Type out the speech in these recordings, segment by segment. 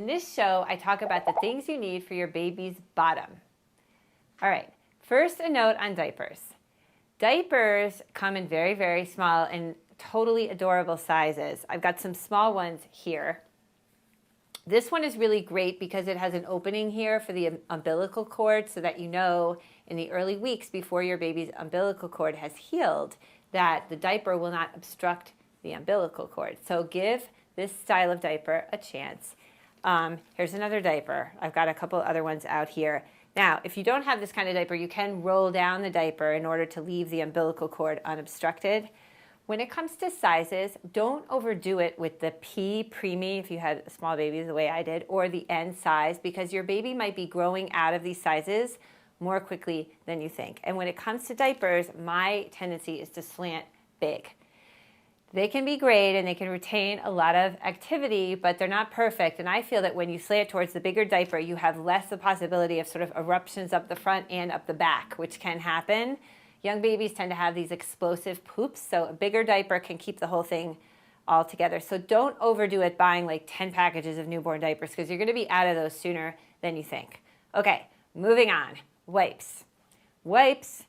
In this show, I talk about the things you need for your baby's bottom. All right, first a note on diapers. Diapers come in very, very small and totally adorable sizes. I've got some small ones here. This one is really great because it has an opening here for the umbilical cord so that you know in the early weeks before your baby's umbilical cord has healed that the diaper will not obstruct the umbilical cord. So give this style of diaper a chance. Here's another diaper. I've got a couple other ones out here. Now, if you don't have this kind of diaper, you can roll down the diaper in order to leave the umbilical cord unobstructed. When it comes to sizes, don't overdo it with the P preemie if you had small babies the way I did, or the N size, because your baby might be growing out of these sizes more quickly than you think. And when it comes to diapers, my tendency is to slant big. They can be great and they can retain a lot of activity, but they're not perfect. And I feel that when you slant towards the bigger diaper, you have less the possibility of sort of eruptions up the front and up the back, which can happen. Young babies tend to have these explosive poops, so a bigger diaper can keep the whole thing all together. So don't overdo it buying like 10 packages of newborn diapers because you're going to be out of those sooner than you think. Okay, moving on. Wipes. Wipes.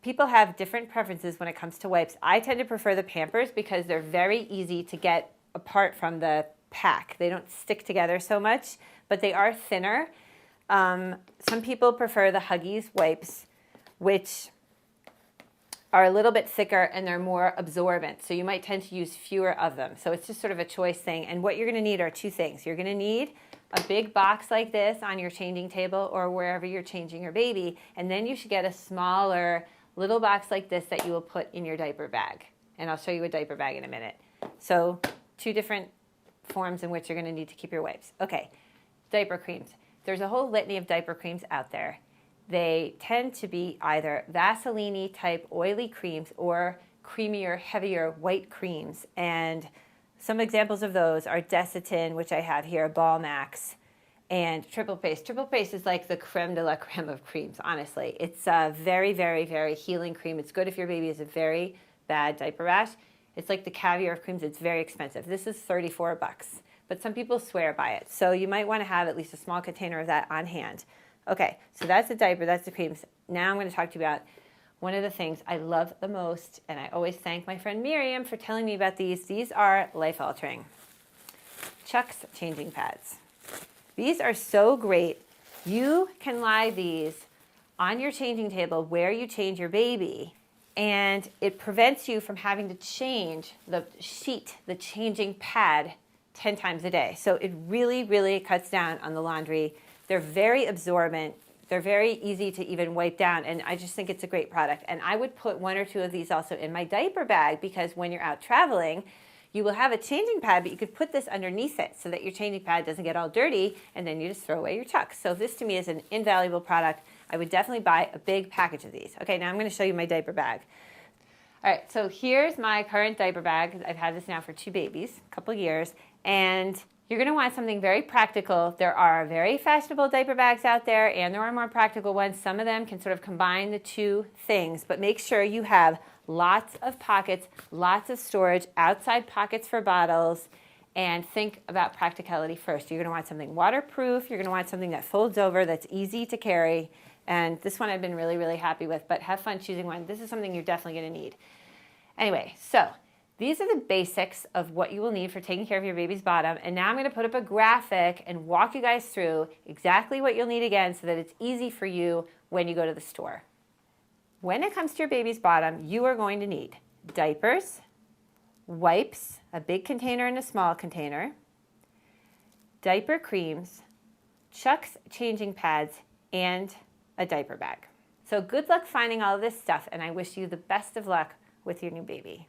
People have different preferences when it comes to wipes. I tend to prefer the Pampers because they're very easy to get apart from the pack. They don't stick together so much, but they are thinner. Some people prefer the Huggies wipes, which are a little bit thicker and they're more absorbent. So you might tend to use fewer of them. So it's just sort of a choice thing. And what you're going to need are two things. You're going to need a big box like this on your changing table or wherever you're changing your baby. And then you should get a smaller little box like this that you will put in your diaper bag. And I'll show you a diaper bag in a minute. So two different forms in which you're going to need to keep your wipes. Okay, diaper creams. There's a whole litany of diaper creams out there. They tend to be either Vaseline-y type oily creams or creamier, heavier white creams. And some examples of those are Desitin, which I have here, Balmax, and Triple Paste. Triple Paste is like the creme de la creme of creams, honestly. It's a very, very, very healing cream. It's good if your baby has a very bad diaper rash. It's like the caviar of creams. It's very expensive. This is $34, but some people swear by it. So you might want to have at least a small container of that on hand. Okay, so that's the diaper, that's the creams. Now I'm going to talk to you about one of the things I love the most, and I always thank my friend Miriam for telling me about these. These are life-altering. Chuck's changing pads. These are so great. You can lie these on your changing table where you change your baby, and it prevents you from having to change the sheet, the changing pad, 10 times a day. So it really, really cuts down on the laundry. They're very absorbent. They're very easy to even wipe down, and I just think it's a great product. And I would put one or two of these also in my diaper bag because when you're out traveling, you will have a changing pad, but you could put this underneath it so that your changing pad doesn't get all dirty, and then you just throw away your Chucks. So this to me is an invaluable product. I would definitely buy a big package of these. Okay, now I'm going to show you my diaper bag. All right, so here's my current diaper bag. I've had this now for 2 babies, a couple years, and you're going to want something very practical. There are very fashionable diaper bags out there, and there are more practical ones. Some of them can sort of combine the two things, but make sure you have lots of pockets, lots of storage, outside pockets for bottles, and think about practicality first. You're going to want something waterproof. You're going to want something that folds over, that's easy to carry, and this one I've been really, really happy with, but have fun choosing one. This is something you're definitely going to need. Anyway, so these are the basics of what you will need for taking care of your baby's bottom. And now I'm going to put up a graphic and walk you guys through exactly what you'll need again so that it's easy for you when you go to the store. When it comes to your baby's bottom, you are going to need diapers, wipes, a big container and a small container, diaper creams, Chuck's changing pads, and a diaper bag. So good luck finding all of this stuff, and I wish you the best of luck with your new baby.